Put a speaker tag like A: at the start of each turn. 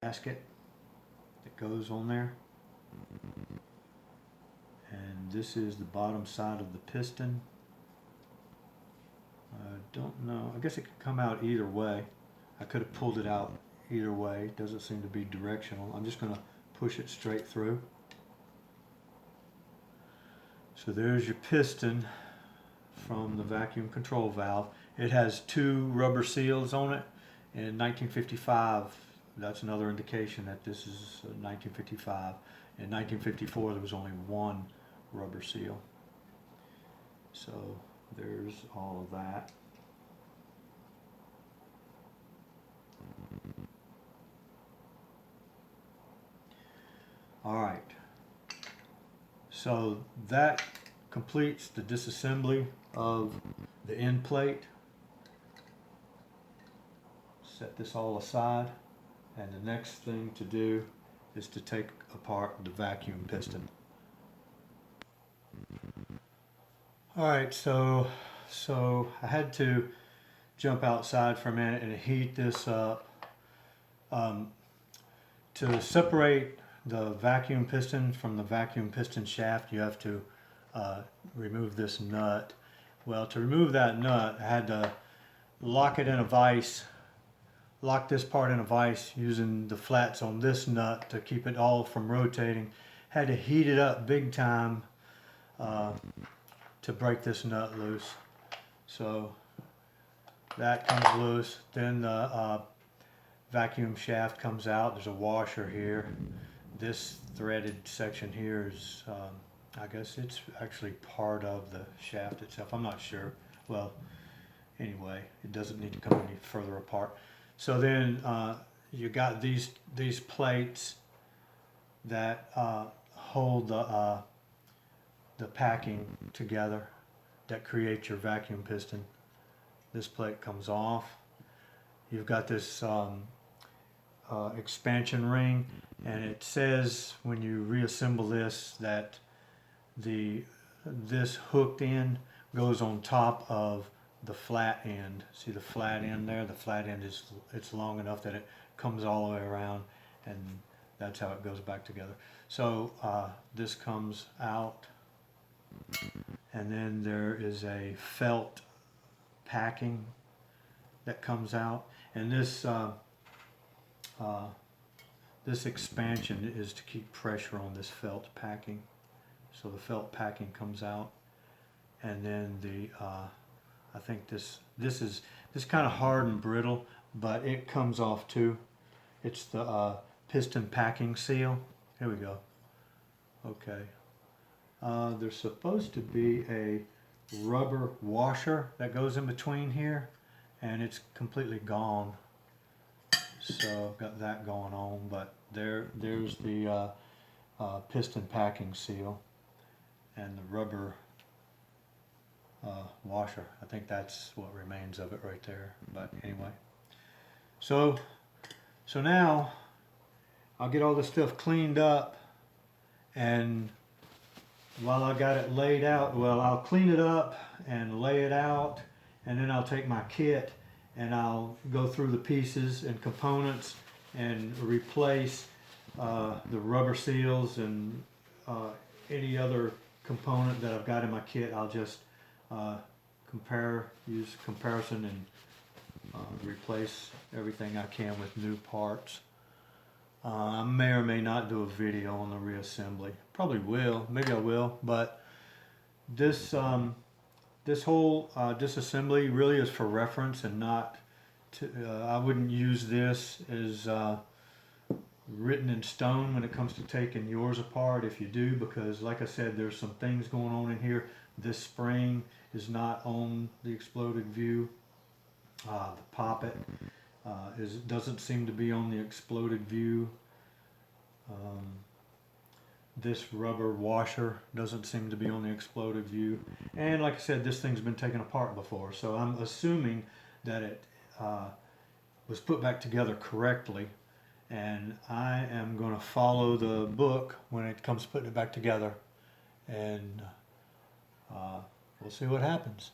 A: gasket that goes on there. And this is the bottom side of the piston. I don't know. I guess it could come out either way. I could have pulled it out either way. It doesn't seem to be directional. I'm just going to push it straight through. So there's your piston from the vacuum control valve. It has 2 rubber seals on it. In 1955, that's another indication that this is 1955. In 1954, there was only 1 rubber seal. So there's all of that. All right. So that completes the disassembly of the end plate. Set this all aside, and the next thing to do is to take apart the vacuum piston. Alright, so I had to jump outside for a minute and heat this up. To separate the vacuum piston from the vacuum piston shaft, you have to remove this nut. Well, to remove that nut, I had to lock it in a vise, lock this part in a vise using the flats on this nut to keep it all from rotating. Had to heat it up big time to break this nut loose. So that comes loose. Then the vacuum shaft comes out. There's a washer here. This threaded section here is, I guess it's actually part of the shaft itself. I'm not sure. Well, anyway, it doesn't need to come any further apart. So then you got these plates that hold the packing together that create your vacuum piston. This plate comes off. You've got this expansion ring, and it says when you reassemble this that this hooked end goes on top of the flat end. See the flat end there? The flat end it's long enough that it comes all the way around, and that's how it goes back together. So this comes out, and then there is a felt packing that comes out, and this this expansion is to keep pressure on this felt packing. So the felt packing comes out, and then I think this is kind of hard and brittle, but it comes off too. It's the piston packing seal. Here we go. Okay. There's supposed to be a rubber washer that goes in between here, and it's completely gone. So I've got that going on, but there's the piston packing seal and the rubber washer. I think that's what remains of it right there. But anyway, so now I'll get all this stuff cleaned up, and while I got it laid out, well, I'll clean it up and lay it out, and then I'll take my kit and I'll go through the pieces and components and replace the rubber seals and any other component that I've got in my kit. I'll just use comparison and replace everything I can with new parts. I may or may not do a video on the reassembly. Probably will. Maybe I will. But this this whole disassembly really is for reference and not to, I wouldn't use this as written in stone when it comes to taking yours apart if you do, because like I said, there's some things going on in here. This spring is not on the exploded view. The poppet doesn't seem to be on the exploded view. This rubber washer doesn't seem to be on the exploded view. And like I said, this thing's been taken apart before, so I'm assuming that it was put back together correctly, and I am going to follow the book when it comes to putting it back together, and we'll see what happens.